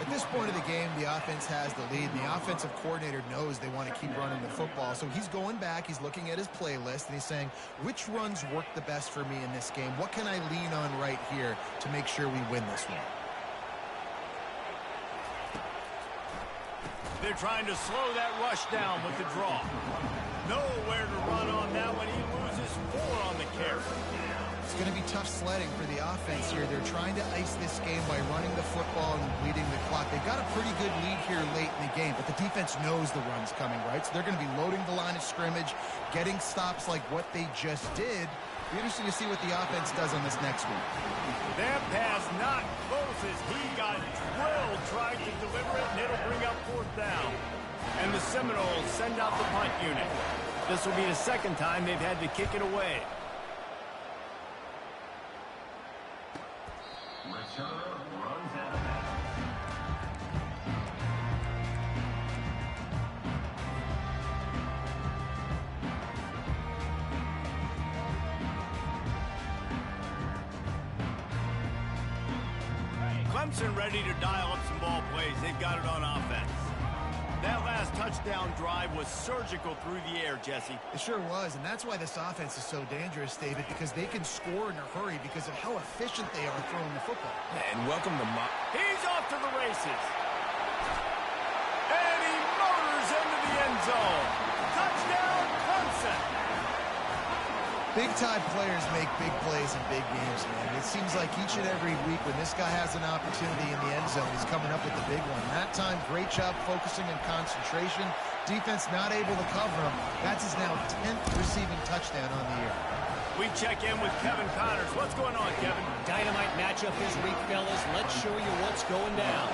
Speaker 3: At this point of the game, the offense has the lead. The offensive coordinator knows they want to keep running the football. So he's going back, he's looking at his playlist, and he's saying, which runs work the best for me in this game? What can I lean on right here to make sure we win this one?
Speaker 1: They're trying to slow that rush down with the draw. Nowhere to run on that one. He loses 4 on the carry.
Speaker 3: It's going to be tough sledding for the offense here. They're trying to ice this game by running the football and bleeding the clock. They've got a pretty good lead here late in the game, but the defense knows the run's coming, right? So they're going to be loading the line of scrimmage, getting stops like what they just did. It'll be interesting to see what the offense does on this next one.
Speaker 1: That pass not close as he got drilled trying to deliver it, and it'll bring up 4th down. And the Seminoles send out the punt unit. This will be the 2nd time they've had to kick it away.
Speaker 4: Runs out of bounds.
Speaker 1: Clemson ready to dial up some ball plays. They've got it on offense. That last touchdown drive was surgical through the air, Jesse.
Speaker 3: It sure was, and that's why this offense is so dangerous, David, because they can score in a hurry because of how efficient they are throwing the football.
Speaker 2: And welcome to
Speaker 1: He's off to the races. And he motors into the end zone. Touchdown, Clemson.
Speaker 3: Big-time players make big plays in big games, man. It seems like each and every week when this guy has an opportunity in the end zone, he's coming up with the big one. That time, great job focusing and concentration. Defense not able to cover him. That's his now 10th receiving touchdown on the year.
Speaker 1: We check in with Kevin Connors. What's going on, Kevin?
Speaker 5: Dynamite matchup this week, fellas. Let's show you what's going down.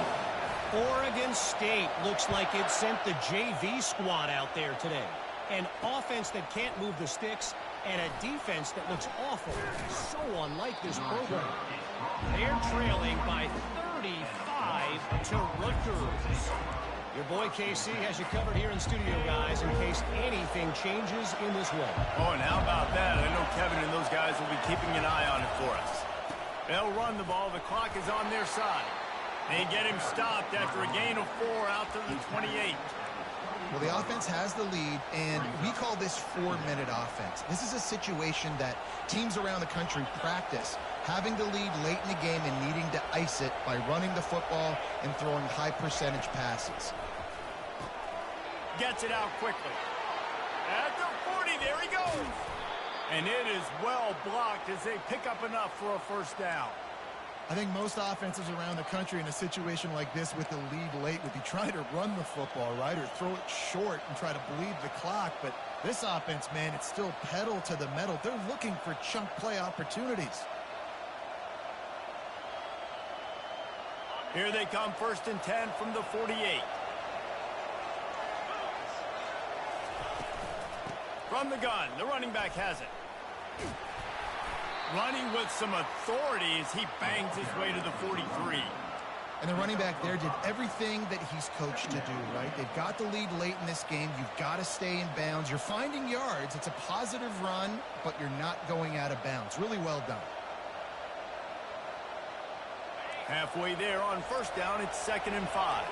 Speaker 5: Oregon State looks like it sent the JV squad out there today. An offense that can't move the sticks and a defense that looks awful. So unlike this program. They're trailing by 35 to Rutgers. Your boy KC has you covered here in studio, guys, in case anything changes in this one.
Speaker 1: Oh, and how about that? I know Kevin and those guys will be keeping an eye on it for us. They'll run the ball. The clock is on their side. They get him stopped after a gain of 4 out to the 28.
Speaker 3: Well, the offense has the lead, and we call this 4-minute offense. This is a situation that teams around the country practice, having the lead late in the game and needing to ice it by running the football and throwing high-percentage passes.
Speaker 1: Gets it out quickly. At the 40, there he goes. And it is well blocked as they pick up enough for a 1st down.
Speaker 3: I think most offenses around the country in a situation like this with the lead late would be trying to run the football, right, or throw it short and try to bleed the clock. But this offense, man, it's still pedal to the metal. They're looking for chunk play opportunities.
Speaker 1: Here they come, 1st and 10 from the 48. From the gun, the running back has it. Running with some authority as he bangs his way to the 43.
Speaker 3: And the running back there did everything that he's coached to do, right? They've got the lead late in this game. You've got to stay in bounds. You're finding yards. It's a positive run, but you're not going out of bounds. Really well done.
Speaker 1: Halfway there on 1st down, it's 2nd and 5.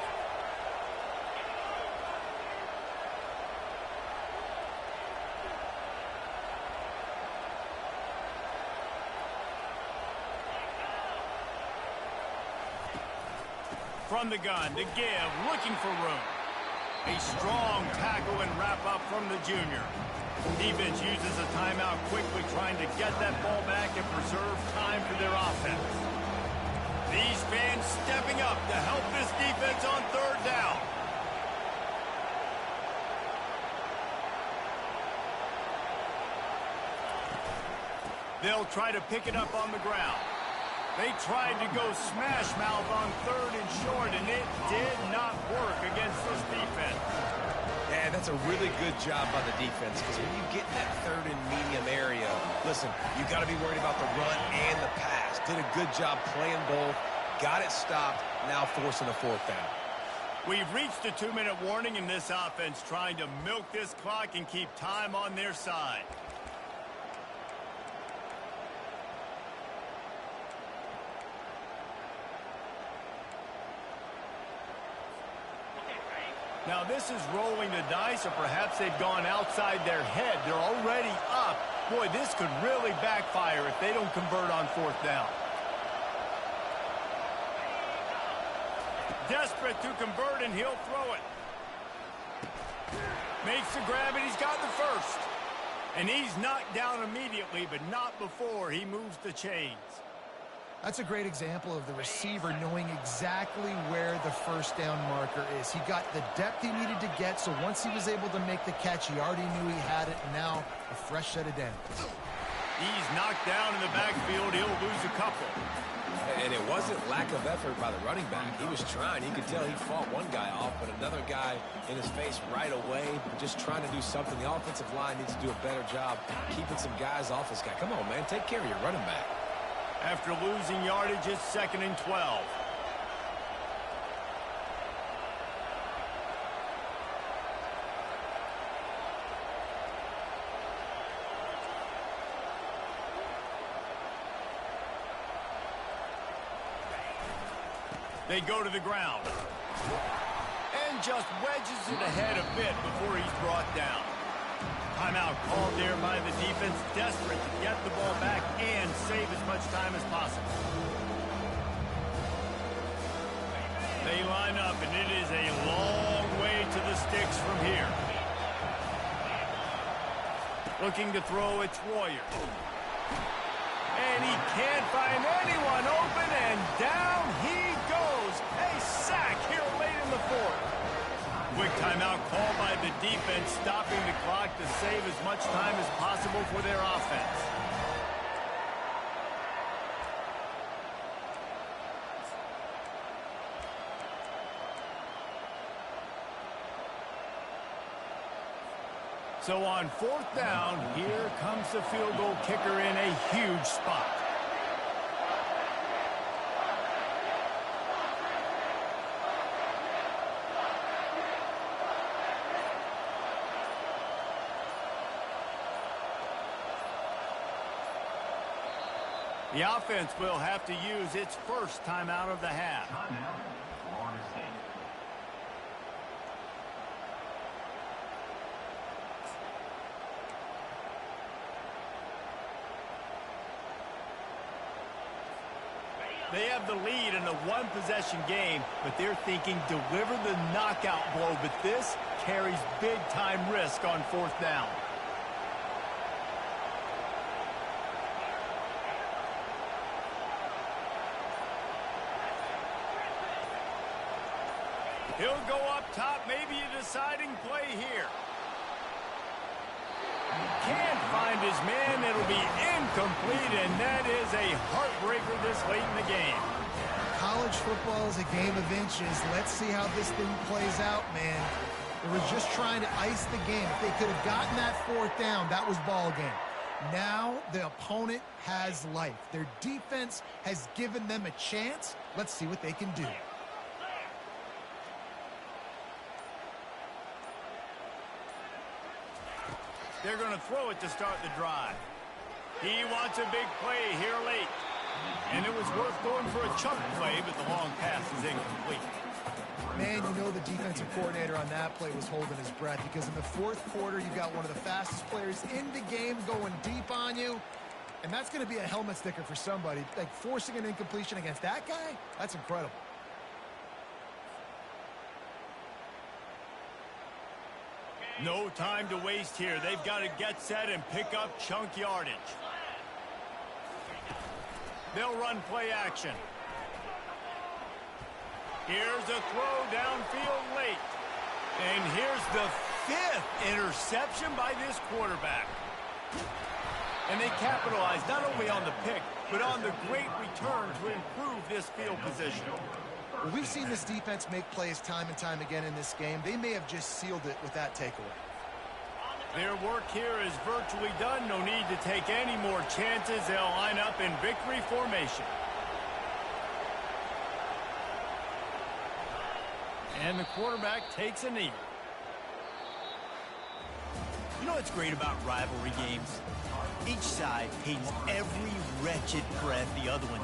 Speaker 1: From the gun, to give, looking for room. A strong tackle and wrap up from the junior. Defense uses a timeout quickly, trying to get that ball back and preserve time for their offense. These fans stepping up to help this defense on 3rd down. They'll try to pick it up on the ground. They tried to go smash mouth on 3rd and short, and it did not work against this defense.
Speaker 2: Yeah, that's a really good job by the defense, because when you get in that 3rd and medium area, listen, you got to be worried about the run and the pass. Did a good job playing both, got it stopped, now forcing a 4th down.
Speaker 1: We've reached a 2-minute warning in this offense, trying to milk this clock and keep time on their side. Now this is rolling the dice, or perhaps they've gone outside their head. They're already up. Boy, this could really backfire if they don't convert on 4th down. Desperate to convert, and he'll throw it. Makes the grab, and he's got the 1st. And he's knocked down immediately, but not before he moves the chains.
Speaker 3: That's a great example of the receiver knowing exactly where the 1st down marker is. He got the depth he needed to get, so once he was able to make the catch, he already knew he had it, and now a fresh set of downs.
Speaker 1: He's knocked down in the backfield. He'll lose a couple.
Speaker 2: And it wasn't lack of effort by the running back. He was trying. You could tell he fought one guy off, but another guy in his face right away, just trying to do something. The offensive line needs to do a better job keeping some guys off this guy. Come on, man. Take care of your running back.
Speaker 1: After losing yardage, it's 2nd and 12. They go to the ground. And just wedges it ahead a bit before he's brought down. Timeout called there by the defense, desperate to get the ball back and save as much time as possible. They line up, and it is a long way to the sticks from here. Looking to throw, it's Warrior. And he can't find anyone open, and down he goes. A sack here late in the 4th. Quick timeout called by the defense, stopping the clock to save as much time as possible for their offense. So on 4th down, here comes the field goal kicker in a huge spot. The offense will have to use its 1st timeout of the half.
Speaker 4: Timeout, Florida State.
Speaker 1: They have the lead in a 1-possession game, but they're thinking deliver the knockout blow, but this carries big-time risk on 4th down. He'll go up top, maybe a deciding play here. Can't find his man. It'll be incomplete, and that is a heartbreaker this late in the game.
Speaker 3: college football is a game of inches. Let's see how this thing plays out, man. They were just trying to ice the game. If they could have gotten that fourth down, that was ball game. Now the opponent has life. Their defense has given them a chance. Let's see what they can do.
Speaker 1: They're going to throw it to start the drive. He wants a big play here late. And it was worth going for a chunk play, but the long pass is incomplete.
Speaker 3: Man, you know the defensive coordinator on that play was holding his breath, because in the fourth quarter, you've got one of the fastest players in the game going deep on you, and that's going to be a helmet sticker for somebody. Like, forcing an incompletion against that guy, that's incredible.
Speaker 1: No time to waste here. They've got to get set and pick up chunk yardage. They'll run play action. Here's a throw downfield late. And here's the 5th interception by this quarterback. And they capitalized not only on the pick, but on the great return to improve this field position.
Speaker 3: Well, we've seen this defense make plays time and time again in this game. They may have just sealed it with that takeaway.
Speaker 1: Their work here is virtually done. No need to take any more chances. They'll line up in victory formation. And the quarterback takes a knee.
Speaker 6: You know what's great about rivalry games? Each side hates every wretched breath the other one